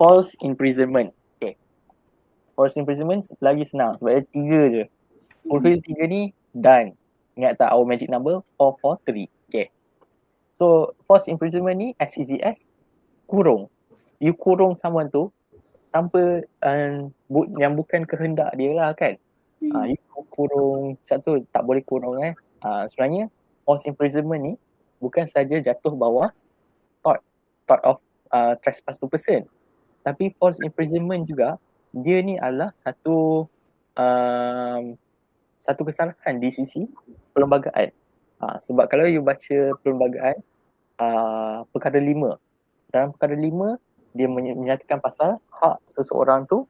false imprisonment. Okay. False imprisonment lagi senang sebab dia 3 je. Fulfill 3 ni, done. Ingat tak our magic number? 443. Okay. So, false imprisonment ni as easy as kurung. You kurung someone tu tanpa yang bukan kehendak dia lah kan. You kurung satu tak boleh kurung sebenarnya false imprisonment ni bukan saja jatuh bawah thought of trespass to person, tapi false imprisonment juga dia ni adalah satu kesalahan di sisi perlembagaan. Sebab kalau you baca perlembagaan perkara 5, dalam perkara 5 dia menyatakan pasal hak seseorang tu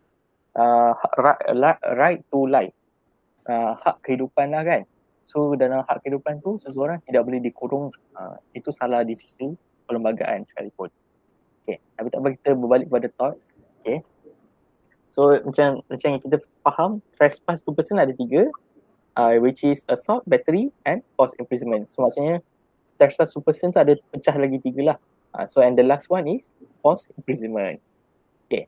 right to life, hak kehidupan lah kan. So dalam hak kehidupan tu seseorang tidak boleh dikurung. Itu salah di sisi perlembagaan sekalipun. Okay, tapi tak apa, kita berbalik pada thought. Okay, so macam yang kita faham, trespass to person ada 3, which is assault, battery and false imprisonment. So maksudnya trespass to person tu ada pecah lagi 3 lah. So and the last one is false imprisonment. Okay.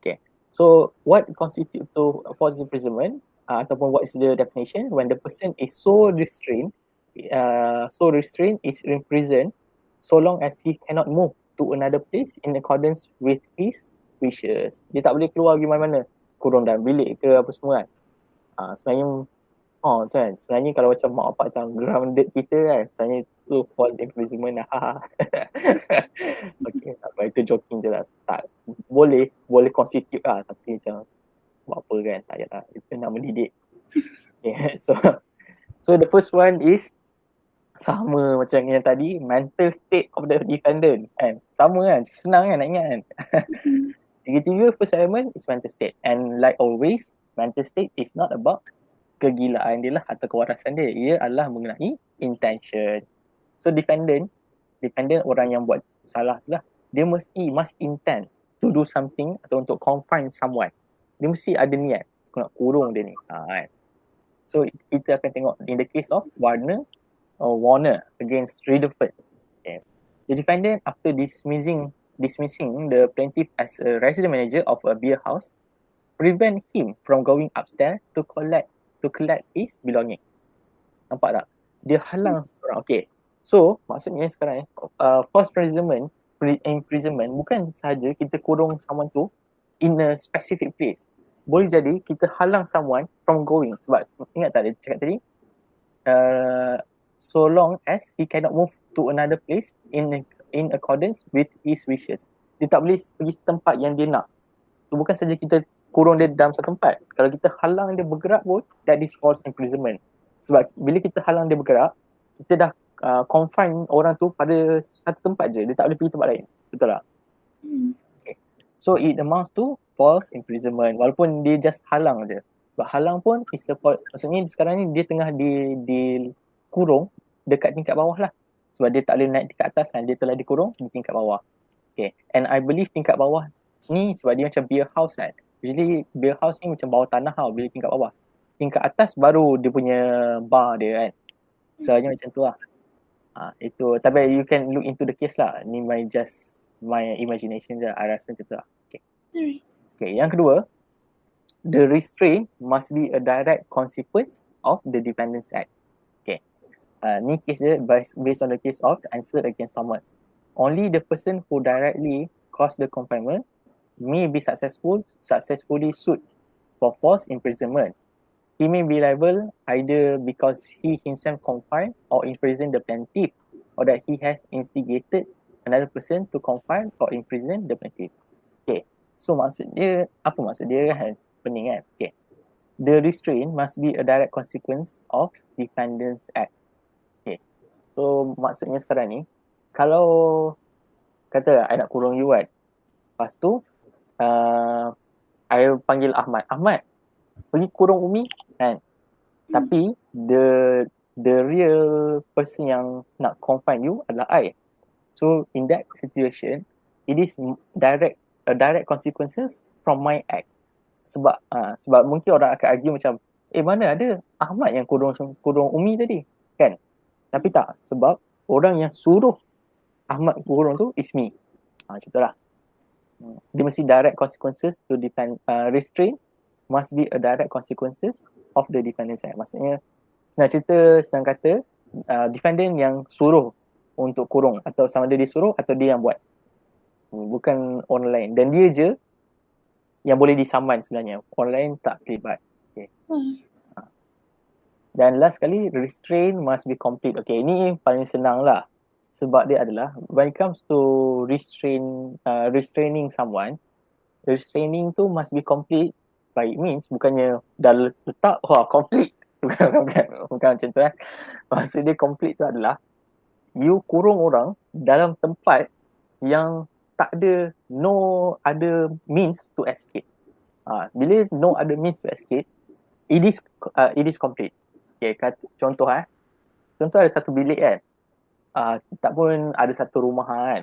Okay. So what constitute to false imprisonment, ataupun what is the definition? When the person is so restrained is imprisoned so long as he cannot move to another place in accordance with his wishes. Dia tak boleh keluar pergi mana-mana, kurung dalam bilik ke apa semua kan. Sebenarnya tu kan, sebenarnya kalau macam mak bapak macam grounded kita kan, sebenarnya itu false imprisonment lah. Okay, apa itu joking je lah. Tak, boleh constitute lah, tapi macam buat apa kan, tak payahlah, itu nak mendidik. Okay, so the first one is sama macam yang tadi, mental state of the defendant kan. Sama kan, senang kan nak ingat kan. Tiga-tiga first element is mental state, and like always mental state is not about kegilaan dia lah atau kewarasan dia. Ia adalah mengenai intention. So defendant orang yang buat salah tu lah, dia must intend to do something atau untuk confine someone. Dia mesti ada niat nak kurung dia ni. Kan? So kita akan tengok in the case of Warner against Rutherford. Okay. The defendant, after dismissing the plaintiff as a resident manager of a beer house, prevent him from going upstairs to collect his belongings. Nampak tak? Dia halang seseorang. Okay. So, maksudnya sekarang false imprisonment bukan sahaja kita kurung someone tu in a specific place. Boleh jadi kita halang someone from going. Sebab ingat tak dia cakap tadi? So long as he cannot move to another place in accordance with his wishes. Dia tak boleh pergi tempat yang dia nak. So, bukan saja kita kurung dia dalam satu tempat. Kalau kita halang dia bergerak pun, that is false imprisonment. Sebab bila kita halang dia bergerak, kita dah confine orang tu pada satu tempat je. Dia tak boleh pergi tempat lain. Betul tak? Okay. So it amounts to false imprisonment. Walaupun dia just halang je. Sebab halang pun is a false. Maksudnya sekarang ni dia tengah di kurung dekat tingkat bawah lah. Sebab dia tak boleh naik tingkat atas kan. Dia telah dikurung di tingkat bawah. Okay. And I believe tingkat bawah ni sebab dia macam beer house kan. Usually beer house ni macam bawah tanah tau bila tingkat bawah. Tingkat atas baru dia punya bar dia kan. Sebenarnya macam tu lah. Itu, tapi you can look into the case lah. Ni my imagination je. I rasa macam tu lah. Okay, yang kedua, the restraint must be a direct consequence of the Dependence Act. Okay. Ni case dia based on the case of Ansel against Thomas. Only the person who directly caused the confinement may be successfully sued for false imprisonment. He may be liable either because he himself confined or imprisoned the plaintiff, or that he has instigated another person to confine or imprison the plaintiff. Okay, so apa maksud dia kan? Pening kan? Okay. The restraint must be a direct consequence of Defendants Act. Okay, so maksudnya sekarang ni, kalau kata I nak kurung you kan, lepas tu I panggil Ahmad, pergi kurung Umi kan. Tapi the real person yang nak confine you adalah I. So in that situation, it is a direct consequences from my act. Sebab mungkin orang akan argue macam, mana ada Ahmad yang kurung Umi tadi kan. Tapi tak, sebab orang yang suruh Ahmad kurung tu is me. Macam tu lah. Dia mesti direct consequences to defend, restrain must be a direct consequences of the defendant's act. Maksudnya senang kata defendant yang suruh untuk kurung, atau sama ada dia suruh atau dia yang buat, bukan orang lain, dan dia je yang boleh disaman sebenarnya, orang lain tak terlibat. Okay. Dan last sekali, restraint must be complete. Okay, ini paling senang lah, sebab dia adalah when it comes to restraining someone, restraining tu must be complete by means bukannya dah letak complete. bukan macam tu Maksud dia complete tu adalah you kurung orang dalam tempat yang tak ada no other means to escape. Bila no other means to escape, it is complete. Okay, contoh contoh ada satu bilik kan, tak pun ada satu rumah kan.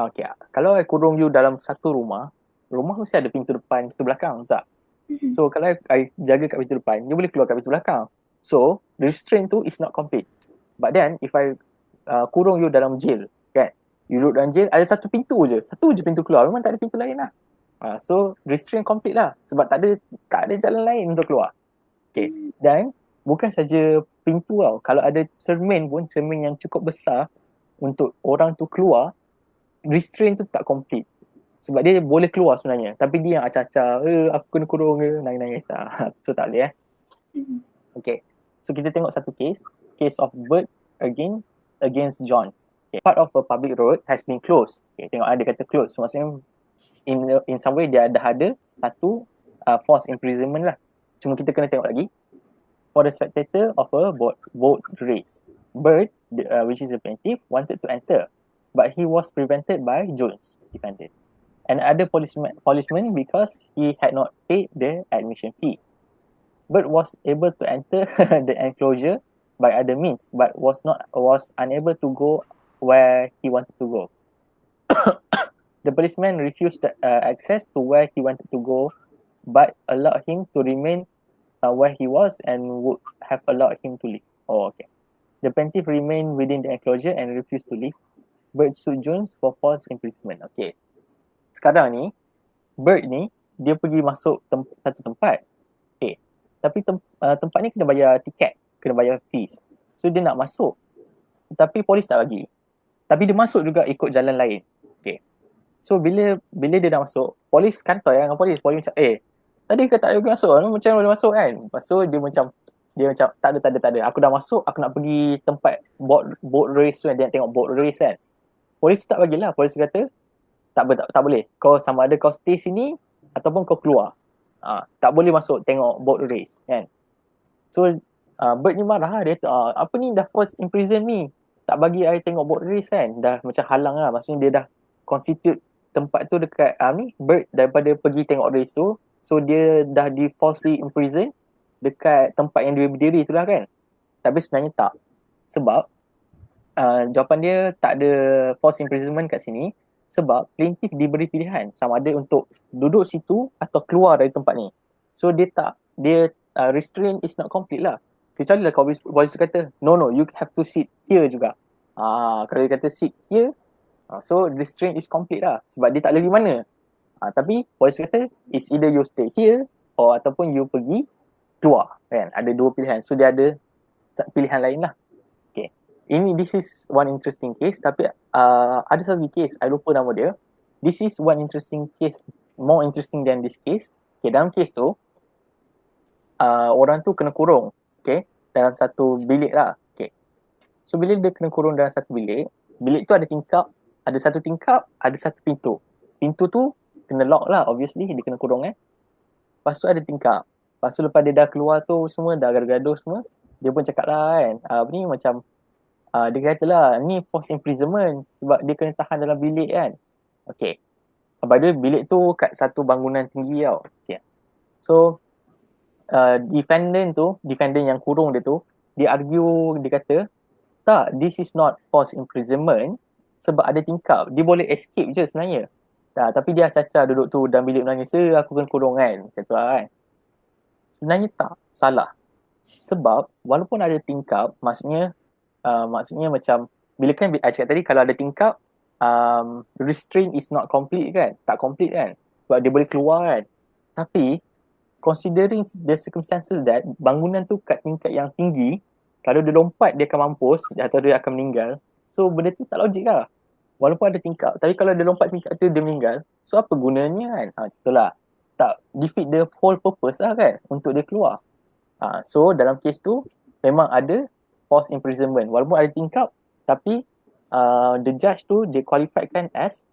Okay, kalau I kurung you dalam satu rumah mesti ada pintu depan, pintu belakang, tak? So kalau I jaga kat pintu depan, you boleh keluar kat pintu belakang. So the restraint tu is not complete. But then if I kurung you dalam jail kan, you duduk dalam jail, ada satu je pintu keluar, memang tak ada pintu lain lah. So restraint complete lah, sebab tak ada jalan lain untuk keluar. Okay, dan bukan saja pintu tau, kalau ada cermin pun, cermin yang cukup besar untuk orang tu keluar, restraint tu tak complete. Sebab dia boleh keluar sebenarnya, tapi dia yang acah-acah, aku kena kurung ke, nangis-nangis. So tak boleh Okay, so kita tengok satu case of Bert against Johns. Okay. Part of a public road has been closed. Okay, tengok ada kata close, so maksudnya in some way dia ada satu forced imprisonment lah. Cuma kita kena tengok lagi. For the spectator of a boat race, Bert, which is the plaintiff, wanted to enter, but he was prevented by Jones, defendant, and other policemen because he had not paid the admission fee. Bert was able to enter the enclosure by other means, but was unable to go where he wanted to go. The policeman refused access to where he wanted to go, but allowed him to remain where he was and would have allowed him to leave. Okay. The plaintiff remained within the enclosure and refused to leave. Bert sued Jones for false imprisonment. Okay. Sekarang ni, Bert ni, dia pergi masuk satu tempat. Okay. Tapi tempat ni kena bayar tiket, kena bayar fees. So dia nak masuk, tapi polis tak bagi. Tapi dia masuk juga ikut jalan lain. Okay. So bila dia dah masuk, polis kantor dengan polis macam, tadi kau tak boleh masuk, macam boleh masuk kan? Lepas tu dia macam tak ada. Aku dah masuk, aku nak pergi tempat boat race tu, dia nak tengok boat race kan. Polis tu tak bagilah. Polis kata tak boleh. Kau sama ada kau stay sini ataupun kau keluar. Tak boleh masuk tengok boat race kan. So Bert ni marah lah. Dia kata, apa ni dah force imprison ni, tak bagi I tengok boat race kan. Dah macam halang lah. Maksudnya dia dah constitute tempat tu dekat Bert daripada pergi tengok race tu. So dia dah di falsely imprison dekat tempat yang dia berdiri tu lah kan. Tapi sebenarnya tak. Sebab jawapan dia tak ada false imprisonment kat sini, sebab plaintiff diberi pilihan sama ada untuk duduk situ atau keluar dari tempat ni. So dia restraint is not complete lah. Kecuali lah kalau polis kata no, you have to sit here juga. Kalau dia kata sit here, so restraint is complete lah, sebab dia tak boleh pergi mana. Tapi polis kata is either you stay here ataupun you pergi keluar kan. Ada dua pilihan. So dia ada pilihan lain lah. Okay. This is one interesting case. Tapi ada satu case, I lupa nama dia. This is one interesting case, more interesting than this case. Okay, dalam case tu orang tu kena kurung, okay, dalam satu bilik lah. Okay. So bila dia kena kurung dalam satu bilik tu ada tingkap, ada satu tingkap, ada satu pintu. Pintu tu kena lock lah, obviously dia kena kurung Lepas tu ada tingkap. Lepas tu lepas dia dah keluar tu semua, dah gaduh-gaduh semua, dia pun cakap lah kan, ni macam dia kata lah, ni forced imprisonment sebab dia kena tahan dalam bilik kan. Okay. Lepas tu bilik tu kat satu bangunan tinggi tau. Okay. So defendant yang kurung dia tu, dia argue, dia kata tak, this is not forced imprisonment sebab ada tingkap, dia boleh escape je sebenarnya. Tapi dia caca duduk tu dalam bilik menangis, aku kena kurung kan, macam tu lah kan. Sebenarnya tak, salah. Sebab walaupun ada tingkap, maksudnya macam bila kan I cakap tadi, kalau ada tingkap restraint is not complete kan, tak complete kan, sebab dia boleh keluar kan. Tapi considering the circumstances that bangunan tu kat tingkat yang tinggi, kalau dia lompat dia akan mampus atau dia akan meninggal. So benda tu tak logik lah. Walaupun ada tingkap, tapi kalau dia lompat tingkat tu dia meninggal, so apa gunanya kan? Itulah. Tak defeat the whole purpose lah kan untuk dia keluar. So dalam kes tu memang ada forced imprisonment. Walaupun ada tingkap, tapi the judge tu dia qualifiedkan as